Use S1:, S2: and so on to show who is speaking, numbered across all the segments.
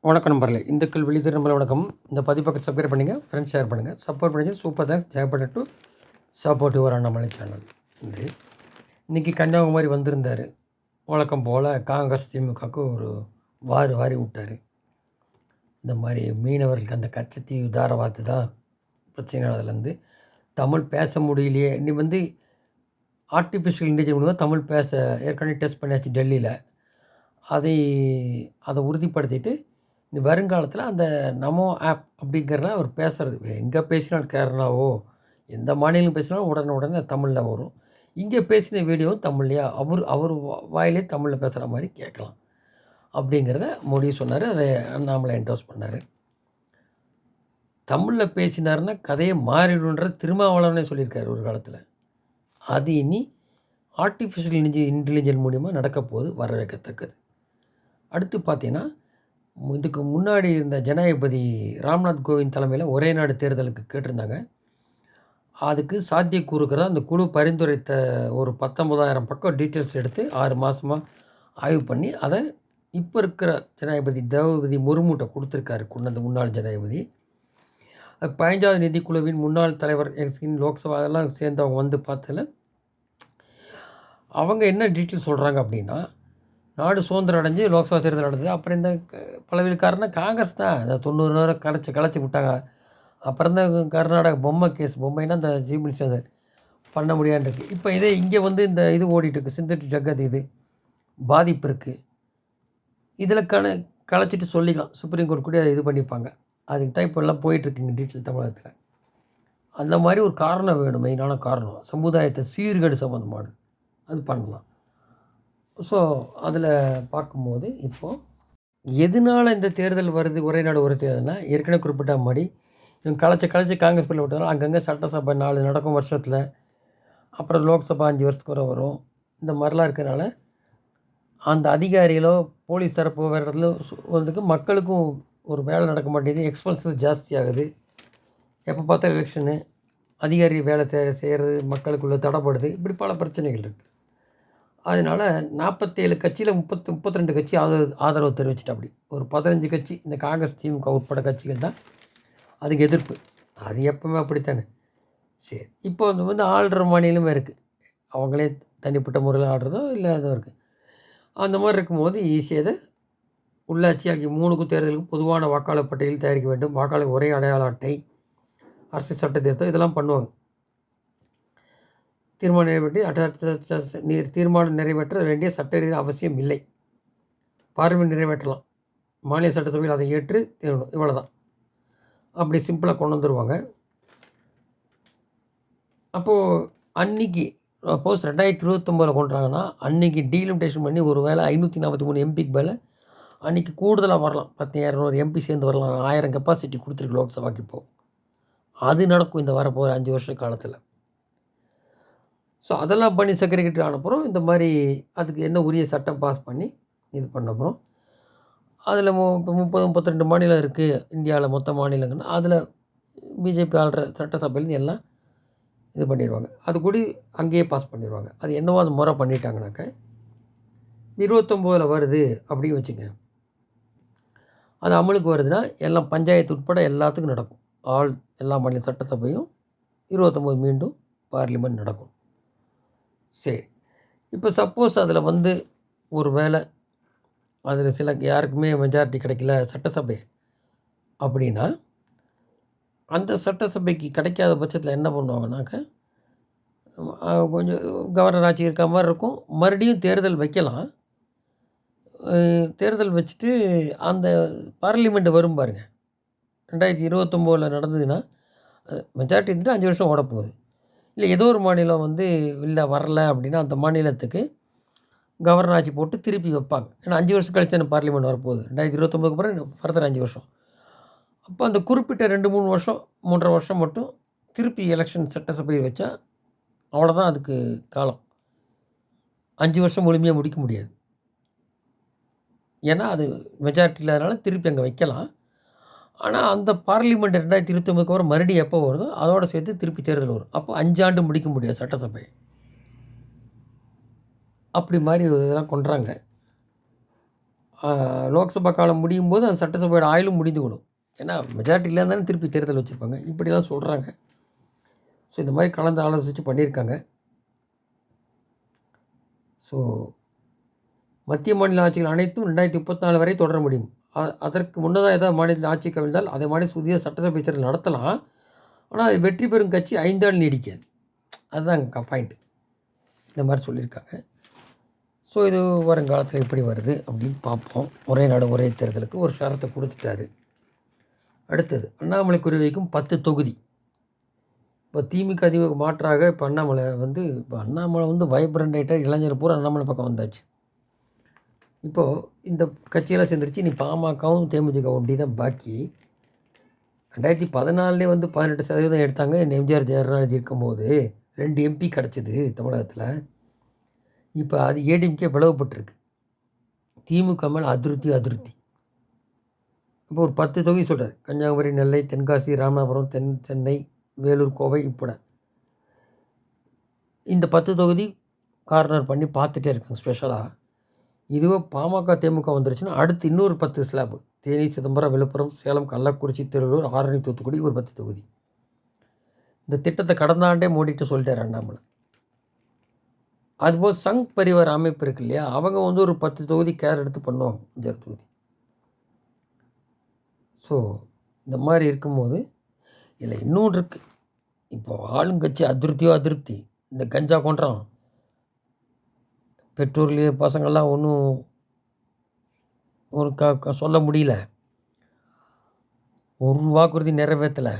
S1: வணக்கம் நம்பரில் இந்துக்கள் விழித்திரு நம்பர் வணக்கம். இந்த பதிப்பக்கம் சப்ஸ்கிரைப் பண்ணுங்கள், ஃப்ரெண்ட்ஸ் ஷேர் பண்ணுங்கள், சப்போர்ட் பண்ணி சூப்பர் தேங்க்ஸ் ஜெயப்பட்ட டு சப்போர்ட்டிவ் அண்ணாமலை சேனல். இன்றைக்கி கன்னியாகுமரி வந்திருந்தார். வழக்கம் போல் காங்கிரஸ் திமுகவுக்கு ஒரு வாரி விட்டார். இந்த மாதிரி மீனவர்களுக்கு அந்த கச்சத்தீவு தாரவாத்து தான் பிரச்சனை. அதுலேருந்து தமிழ் பேச முடியலையே. நீ ஆர்டிஃபிஷியல் இன்டெலிஜென்ஸ் மூலமாக தமிழ் பேச ஏற்கனவே டெஸ்ட் பண்ணியாச்சு டெல்லியில். அதை உறுதிப்படுத்திட்டு வருங்காலத்தில் அந்த நமோ ஆப் அப்படிங்கிறத அவர் பேசுகிறது எங்கே பேசினாலும் கேரளாவோ எந்த மாநிலம் பேசினாலும் உடனே தமிழில் வரும். இங்கே பேசின வீடியோவும் தமிழ்லையா அவர் வாயிலே தமிழில் பேசுகிற மாதிரி கேட்கலாம் அப்படிங்கிறத மோடி சொன்னார். அதை அண்ணாமலை என்டோஸ் பண்ணார். தமிழில் பேசினார்னா கதையை மாறிடுன்ற திருமாவளவனே சொல்லியிருக்காரு ஒரு காலத்தில். அது இனி ஆர்டிஃபிஷியல் இன்டெலிஜென்ஸ் மூலிமா நடக்க போகுது, வரவேற்கத்தக்கது. அடுத்து பார்த்தீங்கன்னா, இதுக்கு முன்னாடி இருந்த ஜனாதிபதி ராம்நாத் கோவிந்த் தலைமையில் ஒரே நாடு தேர்தலுக்கு கேட்டிருந்தாங்க. அதுக்கு சாத்தியக்கூறுக்கிறதா அந்த குழு பரிந்துரைத்த ஒரு 19,000 பக்கம் டீட்டெயில்ஸ் எடுத்து 6 மாதமாக ஆய்வு பண்ணி அதை இப்போ இருக்கிற ஜனாதிபதி திரௌபதி முர்முட்ட கொடுத்துருக்காரு. அந்த முன்னாள் ஜனாதிபதி 15வது நிதிக்குழுவின் முன்னாள் தலைவர் லோக்சபா எல்லாம் சேர்ந்தவங்க வந்து பார்த்ததில் அவங்க என்ன டீட்டெயில் சொல்கிறாங்க அப்படின்னா, நாடு சுதந்திரம் அடைஞ்சு லோக்சபா தேர்தல் நடந்தது. அப்புறம் இந்த பலவித காரணம் காங்கிரஸ் தான் இந்த 90 நேரம் கலைச்சி விட்டாங்க. அப்புறம் தான் கர்நாடகா பொம்மைனா அந்த சீஃப் மினிஸ்டர் பண்ண முடியாதுன்னு இருக்குது. இப்போ இதே இங்கே இந்த இது ஓடிட்டுருக்கு, சிந்தட்டிக் ஜகத் இது பாதிப்பு இருக்குது. இதில் கலைச்சிட்டு சொல்லிக்கலாம், சுப்ரீம் கோர்ட் கூட இது பண்ணிப்பாங்க. அதுக்கு தான் இப்போ எல்லாம் போயிட்டுருக்குங்க டீட்டெயில் தமிழகத்தில். அந்த மாதிரி ஒரு காரணம் வேணும், மெயினான காரணம் சமுதாயத்தை சீர்கேடு சம்மந்தமானது, அது பண்ணலாம். ஸோ அதில் பார்க்கும்போது இப்போது எதனால் இந்த தேர்தல் வருது, ஒரே நாடு ஒரு தேர்தல்னால் ஏற்கனவே குறிப்பிட்ட மாதிரி இவங்க கலைச்சி காங்கிரஸ் பிள்ளை விட்டாலும் அங்கங்கே சட்டசபை 4 நடக்கும் வருஷத்தில், அப்புறம் லோக்சபா 5 வருஷத்துக்கு வர வரும். இந்த மாதிரிலாம் இருக்கிறனால அந்த அதிகாரிகளோ போலீஸ் தரப்போ வேறு இடத்துல மக்களுக்கும் ஒரு வேலை நடக்க மாட்டேங்குது, எக்ஸ்பென்சஸ் ஜாஸ்தி ஆகுது. எப்போ பார்த்தா எலெக்ஷனு, அதிகாரி வேலை செய்கிறது மக்களுக்குள்ளே தடைப்படுது. இப்படி பல பிரச்சனைகள் இருக்குது. அதனால் 47 கட்சியில் 32 கட்சி ஆதரவு தெரிவிச்சிட்டு அப்படி ஒரு 15 கட்சி இந்த காங்கிரஸ் திமுக உட்பட கட்சிகள் தான் அதுக்கு எதிர்ப்பு. அது எப்பவுமே அப்படித்தானே. சரி, இப்போ ஆள்ற மாநிலமே இருக்குது, அவங்களே தனிப்பட்ட முறையில் ஆடுறதோ இல்லை அதோ இருக்குது. அந்த மாதிரி இருக்கும்போது ஈஸியாக இதை உள்ளாட்சி ஆகிய 3 தேர்தலுக்கு பொதுவான வாக்காளர் பட்டியல் தயாரிக்க வேண்டும், வாக்காளர் ஒரே அடையாள அட்டை, அரசு சட்ட திருத்தம் இதெல்லாம் பண்ணுவாங்க. தீர்மானம் நிறைவேற்ற வேண்டிய சட்ட ரீதியாக அவசியம் இல்லை. பார்லிமெண்ட் நிறைவேற்றலாம், மாநில சட்டசபையில் அதை ஏற்று தீரணும், இவ்வளோ தான். அப்படி சிம்பிளாக கொண்டு வந்துடுவாங்க. அப்போது அன்றைக்கி சப்போஸ் 2029 கொண்டுறாங்கன்னா அன்றைக்கி டீலிமிட்டேஷன் பண்ணி ஒரு வேளை 543 எம்பிக்கு மேலே அன்றைக்கி கூடுதலாக வரலாம், 10,200 எம்பி சேர்ந்து வரலாம். 1000 கெப்பாசிட்டி கொடுத்துருக்கு லோக்சபாக்கு. இப்போது அது நடக்கும் இந்த வரப்போகிற 5 வருஷ காலத்தில். ஸோ அதெல்லாம் பண்ணி செக்ரட்டரி ஆனப்புறம் இந்த மாதிரி அதுக்கு என்ன உரிய சட்டம் பாஸ் பண்ணி இது பண்ணப்புறம் அதில் இப்போ 32 மாநிலம் இருக்குது இந்தியாவில், மொத்த மாநிலங்கள்னா அதில் பிஜேபி ஆள்ற சட்டசபையிலேருந்து எல்லாம் இது பண்ணிடுவாங்க. அது கூடி அங்கேயே பாஸ் பண்ணிடுவாங்க. அது என்னவோ அது முறை பண்ணிட்டாங்கனாக்க 29 வருது அப்படின்னு வச்சுங்க. அது அமலுக்கு வருதுன்னா எல்லாம் பஞ்சாயத்து உட்பட எல்லாத்துக்கும் நடக்கும். எல்லா மாநில சட்டசபையும் 29 மீண்டும் பார்லிமெண்ட் நடக்கும். சரி, இப்போ சப்போஸ் அதில் ஒரு வேளை அதில் சில யாருக்குமே மெஜாரிட்டி கிடைக்கல சட்டசபை அப்படின்னா, அந்த சட்டசபைக்கு கிடைக்காத பட்சத்தில் என்ன பண்ணுவாங்கனாக்க கொஞ்சம் கவர்னர் ஆட்சி இருக்க மாதிரி இருக்கும். மறுபடியும் தேர்தல் வைக்கலாம். தேர்தல் வச்சுட்டு அந்த பார்லிமெண்ட் வரும் பாருங்கள், 2029 நடந்ததுன்னா மெஜாரிட்டி இருந்துட்டு 5 வருஷம் ஓடப்போகுது. இல்லை ஏதோ ஒரு மாநிலம் இல்லை வரல அப்படின்னா அந்த மாநிலத்துக்கு கவர்னர் ஆட்சி போட்டு திருப்பி வைப்பாங்க. ஏன்னா 5 வருஷம் கழிச்சு தானே பார்லிமெண்ட் வரப்போகுது. 2029 அப்புறம் ஃபர்தர் 5 வருஷம். அப்போ அந்த குறிப்பிட்ட 2-3 வருஷம் 3.5 வருஷம் மட்டும் திருப்பி எலெக்ஷன் சட்டசபையை வச்சா அவ்வளோதான் அதுக்கு காலம். 5 வருஷம் முழுமையாக முடிக்க முடியாது. ஏன்னா அது மெஜாரிட்டி இல்லாதனால திருப்பி அங்கே வைக்கலாம். ஆனால் அந்த பார்லிமெண்ட் 2029 அப்புறம் மறுபடியும் எப்போ வருதோ அதோடு சேர்த்து திருப்பி தேர்தல் வரும். அப்போ 5 ஆண்டு முடிக்க முடியாது சட்டசபை. அப்படி மாதிரி இதெல்லாம் கொண்டுறாங்க. லோக்சபா காலம் முடியும் போது அந்த சட்டசபையோட ஆயுளும் முடிந்து விடும். ஏன்னா மெஜாரிட்டி இல்லைன்னு தானே திருப்பி தேர்தல் வச்சுருப்பாங்க. இப்படிலாம் சொல்கிறாங்க. ஸோ இந்த மாதிரி கலந்து ஆலோசித்து பண்ணியிருக்காங்க. ஸோ மத்திய மாநில ஆட்சிகள் அனைத்தும் 2034 வரை தொடர முடியும். அதற்கு முன்னதாக ஏதாவது மாநில ஆட்சி கவிழ்ந்தால் அதை மாதிரி புதிய சட்டசபை தேர்தல் நடத்தலாம். ஆனால் அது வெற்றி பெறும் கட்சி 5 ஆண்டு நீடிக்காது. அதுதான் பாயிண்ட். இந்த மாதிரி சொல்லியிருக்காங்க. ஸோ இது வருங்காலத்தில் எப்படி வருது அப்படின்னு பார்ப்போம். ஒரே நாடு ஒரே தேர்தலுக்கு ஒரு ஷரத்தை கொடுத்துட்டாரு. அடுத்தது அண்ணாமலை குறிவைக்கும் 10 தொகுதி. இப்போ திமுக அதிமுக மாற்றாக இப்போ அண்ணாமலை வைப்ரண்ட் ஆகிட்டார். இளைஞர் பூரா அண்ணாமலை பக்கம் வந்தாச்சு. இப்போது இந்த கட்சியெல்லாம் சேர்ந்துருச்சு. நீ பாமகவும் தேமுதிக ஒண்டி தான் பாக்கி. 2014 18% எடுத்தாங்க. எம்ஜிஆர் ஜெயலலிதா இருக்கும்போது 2 எம்பி கிடச்சிது தமிழகத்தில். இப்போ அது ஏடிஎம்கே பிளவுபட்டுருக்கு. திமுக மேலே அதிருப்தி. இப்போ ஒரு 10 தொகுதி சொல்கிறார். கன்னியாகுமரி, நெல்லை, தென்காசி, ராமநாதபுரம், சென்னை, வேலூர், கோவை உட்பட இந்த 10 தொகுதி கார்னர் பண்ணி பார்த்துட்டே இருக்காங்க ஸ்பெஷலாக. இதுவே பாமக தேமுக வந்துருச்சுன்னா அடுத்து இன்னொரு 10 ஸ்லாபு. தேனி, சிதம்பரம், விழுப்புரம், சேலம், கள்ளக்குறிச்சி, திருவள்ளூர், ஆரணி, தூத்துக்குடி ஒரு 10 தொகுதி. இந்த திட்டத்தை கடந்த ஆண்டே மோடிட்டு சொல்லிட்டார் அண்ணாமலை. அதுபோல் சங் பரிவார் அமைப்பு இருக்கு இல்லையா, அவங்க ஒரு 10 தொகுதி கேர் எடுத்து பண்ணுவாங்க, 5 தொகுதி. ஸோ இந்த மாதிரி இருக்கும்போது இதில் இன்னொன்று இருக்குது. இப்போ ஆளுங்கட்சி அதிருப்தி. இந்த கஞ்சா கொன்றான் பெற்றோர்களே பசங்கள்லாம் ஒன்றும் ஒரு சொல்ல முடியல. ஒரு வாக்குறுதி நிறைவேற்றலை.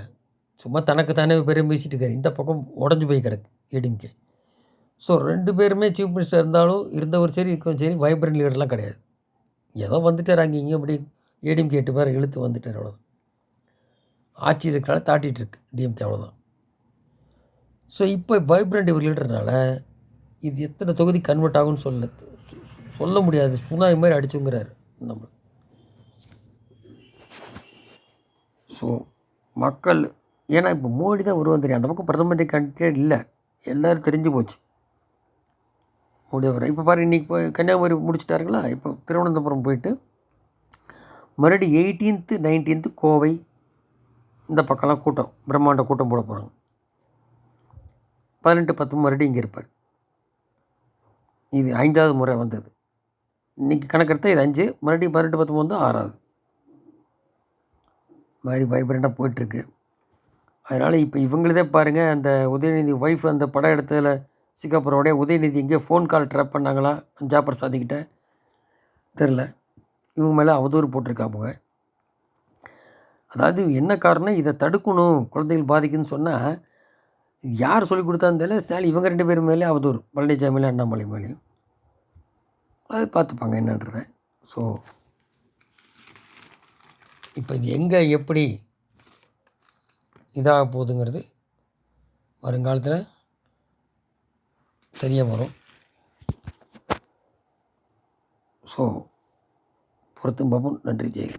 S1: சும்மா தனக்கு தானே பெரும் பேசிட்டு இருக்காரு. இந்த பக்கம் உடஞ்சி போய் கிடக்கு ஏடிஎம்கே. ஸோ 2 பேருமே சீஃப் மினிஸ்டர் இருந்தவர் சரி இருக்கவும் சரி வைப்ரண்ட் லீடர்லாம் கிடையாது. ஏதோ வந்துட்டார் அங்கே இங்கே அப்படி ஏடிஎம்கே 8 பேர் இழுத்து வந்துட்டார். அவ்வளோதான். ஆட்சியில் இருக்கிறனால தாட்டிகிட்டு இருக்கு டிஎம்கே, அவ்வளோதான். ஸோ இப்போ வைப்ரண்ட் இவர் லீடர்னால இது எத்தனை தொகுதி கன்வெர்ட் ஆகும்னு சொல்ல முடியாது. சுனாமி மாதிரி அடிச்சுங்கிறாரு நம்ம. ஸோ மக்கள் ஏன்னா இப்போ மோடி தான் வருவான் தெரியும். அந்த பக்கம் பிரதமர் கேண்டிடேட் இல்லை, எல்லோரும் தெரிஞ்சு போச்சு மோடி வர. இப்போ பாரு, இன்றைக்கி போய் கன்னியாகுமரி முடிச்சுட்டாருங்களா. இப்போ திருவனந்தபுரம் போயிட்டு மறுபடியும் 18th 19th கோவை இந்த பக்கம்லாம் பிரம்மாண்ட கூட்டம் போட போகிறாங்க. 18-10 மறுபடியும் இங்கே இருப்பார். இது 5வது முறை வந்தது. இன்றைக்கி கணக்கெடுத்தால் இது 5, மறுபடியும் 18-19 6வது மாதிரி வைப்ரண்ட்டாக போயிட்டுருக்கு. அதனால் இப்போ இவங்களதே பாருங்கள், அந்த உதயநிதி ஒய்ஃப் அந்த படம் எடுத்ததில் சிங்கப்பூரோடைய உதயநிதி எங்கேயோ ஃபோன் கால் ட்ராப் பண்ணாங்களா ஜாபர் சாதிக்கிட்ட தெரில. இவங்க மேலே அவதூறு போட்டிருக்காங்க. அதாவது என்ன காரணம், இதை தடுக்கணும், குழந்தைகள் பாதிக்குதுன்னு சொன்னால் யார் சொல்லிக் கொடுத்தான்னு தெரியல. ஸ்டாலின் இவங்க 2 பேர் மேலே அவதூறு, பழனிசாமியில அண்ணாமலை மேலேயும். அது பார்த்துப்பாங்க என்னன்றதை. ஸோ இப்போ இது எங்கே எப்படி இதாக போகுதுங்கிறது வருங்காலத்தில் தெரிய வரும். ஸோ பொறுத்தும் பார்ப்போம். நன்றி, ஜெய்.